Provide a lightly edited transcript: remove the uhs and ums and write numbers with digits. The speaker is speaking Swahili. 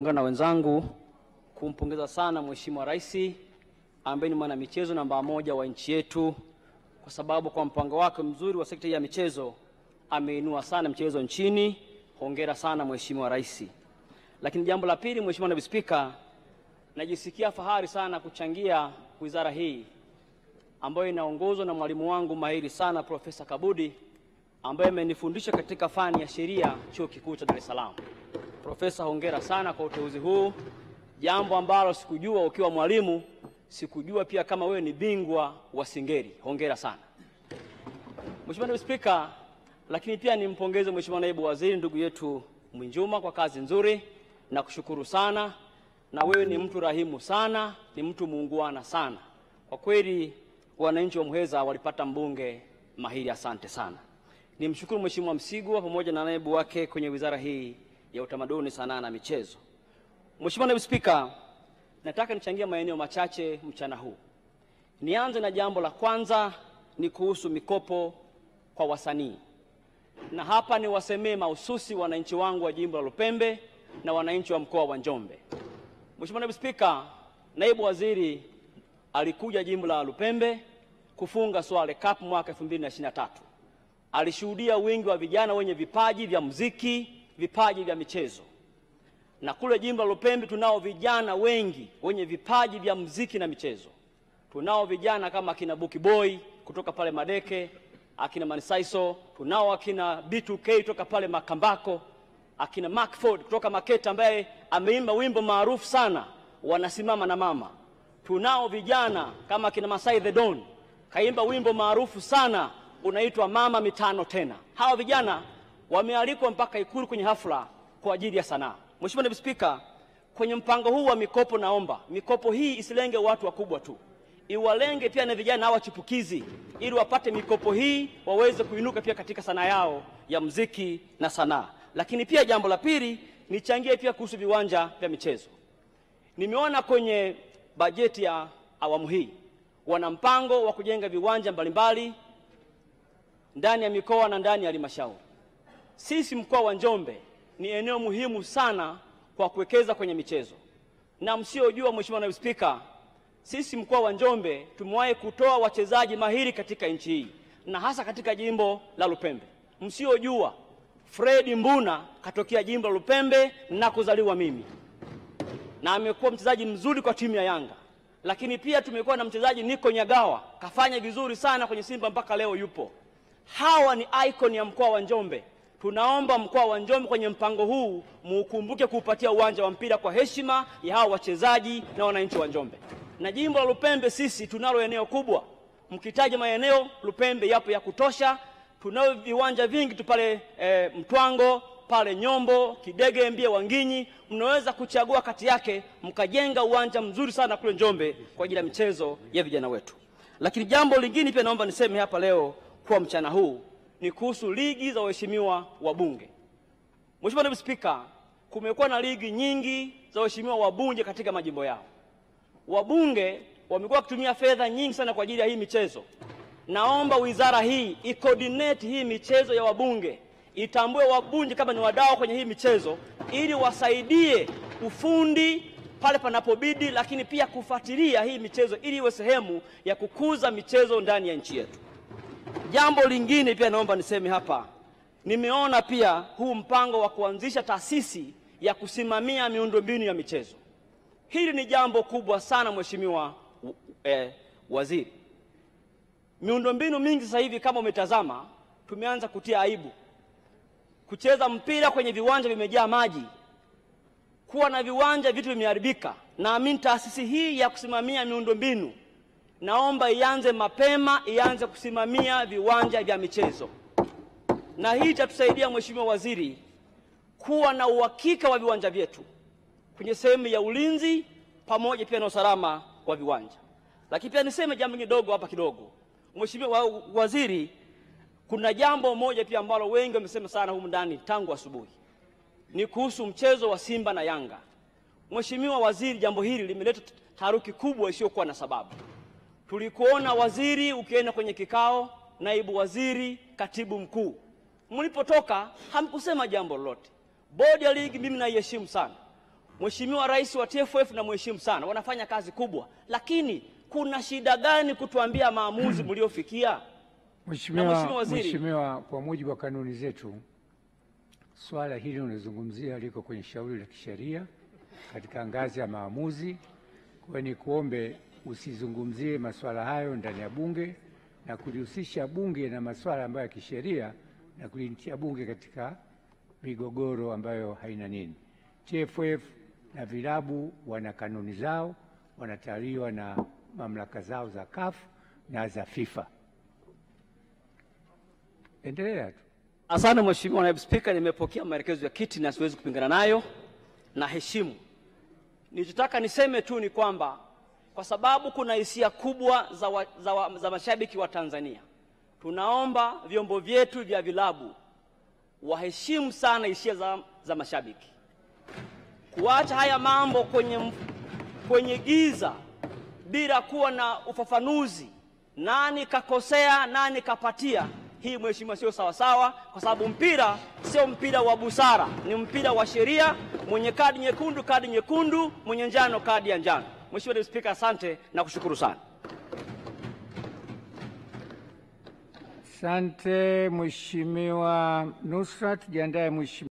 Na wenzangu kumpongeza sana Mheshimiwa Rais ambaye ni mwana michezo namba 1 wa nchi yetu, kwa sababu kwa mpango wake mzuri wa sekta ya michezo ameinua sana michezo nchini. Hongera sana Mheshimiwa Rais. Lakini jambo la pili, Mheshimiwa Naibu Spika, najisikia fahari sana kuchangia wizara hii ambayo inaongozwa na mwalimu wangu mahiri sana Profesa Kabudi, ambaye amenifundisha katika fani ya sheria Chuo Kikuu cha Dar es Salaam. Profesa, hongera sana kwa uteuzi huu, jambo ambalo sikujua ukiwa mwalimu, sikujua pia kama wewe ni bingwa wa singeli. Hongera sana Mheshimiwa Naibu Spika. Lakini pia nimpongeze Mheshimiwa Naibu Waziri ndugu yetu Mwinjuma kwa kazi nzuri na kushukuru sana. Na wewe ni mtu rahimu sana, ni mtu muungwana sana. Kwa kweli wananchi wa Muheza walipata mbunge mahiri, asante sana. Nimshukuru Mheshimiwa Msigwa pamoja na naibu wake kwenye wizara hii ya Utamaduni, Sanaa na Michezo. Mheshimiwa Naibu Spika, nataka nichangie maeneo machache mchana huu. Nianze na jambo la kwanza, ni kuhusu mikopo kwa wasanii. Na hapa ni wasemee mahususi wananchi wangu wa jimbo la Lupembe na wananchi wa mkoa wa Njombe. Mheshimiwa Naibu Spika, Naibu Waziri alikuja jimbo la Lupembe kufunga Swale Cup mwaka 2023. Alishuhudia wingi wa vijana wenye vipaji vya muziki, vipaji vya michezo. Na kule jimbo la Lupembe tunao vijana wengi wenye vipaji vya muziki na michezo. Tunao vijana kama akina Buki Boy kutoka pale Madeke, akina Manisaiso, tunao akina B2K kutoka pale Makambako, akina Macford kutoka Maketa ambaye ameimba wimbo maarufu sana Wanasimama na Mama. Tunao vijana kama akina Masai the Don, kaimba wimbo maarufu sana unaitwa Mama Mitano Tena. Hawa vijana wamealikwa mpaka Ikulu kwenye hafla kwa ajili ya sanaa. Mheshimiwa Naibu Spika, kwenye mpango huu wa mikopo, naomba mikopo hii isilenge watu wakubwa tu, iwalenge pia na vijana hawa chipukizi, ili wapate mikopo hii waweze kuinuka pia katika sanaa yao ya muziki na sanaa. Lakini pia jambo la pili, nichangie pia kuhusu viwanja vya michezo. Nimeona kwenye bajeti ya awamu hii wana mpango wa kujenga viwanja mbalimbali ndani ya mikoa na ndani ya halmashauri. Sisi mkoa wa Njombe ni eneo muhimu sana kwa kuwekeza kwenye michezo. Na msiojua, Mheshimiwa Naibu Spika, sisi mkoa wa Njombe tumewahi kutoa wachezaji mahiri katika nchi hii na hasa katika jimbo la Lupembe. Msiojua, Fred Mbuna katokea jimbo la Lupembe na kuzaliwa mimi, na amekuwa mchezaji mzuri kwa timu ya Yanga. Lakini pia tumekuwa na mchezaji Niko Nyagawa, kafanya vizuri sana kwenye Simba mpaka leo yupo. Hawa ni icon ya mkoa wa Njombe. Tunaomba mkoa wa Njombe kwenye mpango huu muukumbuke kuupatia uwanja wa mpira kwa heshima ya hawa wachezaji na wananchi wa Njombe. Na jimbo la Lupembe sisi tunalo eneo kubwa. Mkitaja maeneo Lupembe yapo ya kutosha. Tunao viwanja vingi tu pale Mtwango, pale Nyombo, Kidege, Mbia, Wanginyi. Mnaweza kuchagua kati yake mkajenga uwanja mzuri sana kule Njombe kwa ajili ya michezo ya vijana wetu. Lakini jambo lingine pia naomba niseme hapa leo kwa mchana huu ni kuhusu ligi za waheshimiwa wabunge. Mheshimiwa Naibu Spika, kumekuwa na ligi nyingi za waheshimiwa wabunge katika majimbo yao. Wabunge wamekuwa kutumia fedha nyingi sana kwa ajili ya hii michezo. Naomba wizara hii i-coordinate hii michezo ya wabunge, itambue wabunge kama ni wadau kwenye hii michezo, ili wasaidie ufundi pale panapobidi, lakini pia kufuatilia hii michezo ili iwe sehemu ya kukuza michezo ndani ya nchi yetu. Jambo lingine pia naomba niseme hapa, nimeona pia huu mpango wa kuanzisha taasisi ya kusimamia miundombinu ya michezo. Hili ni jambo kubwa sana Mheshimiwa Waziri. Miundombinu mingi sasa hivi kama umetazama, tumeanza kutia aibu. Kucheza mpira kwenye viwanja vimejaa maji, kuwa na viwanja vitu vimeharibika. Naamini taasisi hii ya kusimamia miundombinu, naomba ianze mapema, ianze kusimamia viwanja vya michezo. Na hii itatusaidia Mheshimiwa Waziri kuwa na uhakika wa viwanja vyetu kwenye sehemu ya ulinzi pamoja pia na usalama wa viwanja. Lakini pia niseme jambo kidogo hapa kidogo. Mheshimiwa Waziri, kuna jambo moja pia ambalo wengi wamesema sana humu ndani tangu asubuhi. Ni kuhusu mchezo wa Simba na Yanga. Mheshimiwa Waziri, jambo hili limeleta taharuki kubwa isiyokuwa na sababu. Tulikuona waziri ukienda kwenye kikao, naibu waziri, katibu mkuu. Mlipotoka hamkusema jambo lolote. Bodi ya ligi mimi naiheshimu sana. Mheshimiwa Rais wa TFF na mheshimu sana, wanafanya kazi kubwa, lakini kuna shida gani kutuambia maamuzi mliofikia? Mheshimiwa, kwa mujibu wa kanuni zetu, swala hili unazungumzia liko kwenye shauri la kisheria katika ngazi ya maamuzi. Kwa ni kuombe usizungumzie masuala hayo ndani ya bunge na kulihusisha bunge na masuala ambayo ya kisheria na kulitia bunge katika migogoro ambayo haina nini. TFF na vilabu wana kanuni zao, wanatawaliwa na mamlaka zao za CAF na za FIFA. Endelea tu. Asante Mheshimiwa Naibu Spika, nimepokea maelekezo ya kiti na siwezi kupingana nayo na heshimu. Nilichotaka niseme tu ni kwamba kwa sababu kuna hisia kubwa za mashabiki wa Tanzania, tunaomba vyombo vyetu vya vilabu waheshimu sana hisia za mashabiki. Kuacha haya mambo kwenye giza bila kuwa na ufafanuzi, nani kakosea, nani kapatia, hii Mheshimiwa sio sawa sawa, kwa sababu mpira sio mpira wa busara, ni mpira wa sheria. Mwenye kadi nyekundu, mwenye njano kadi ya njano. Mheshimiwa Naibu Spika, asante na kushukuru sana. Asante Mheshimiwa Nusrat. Jiandae Mheshimiwa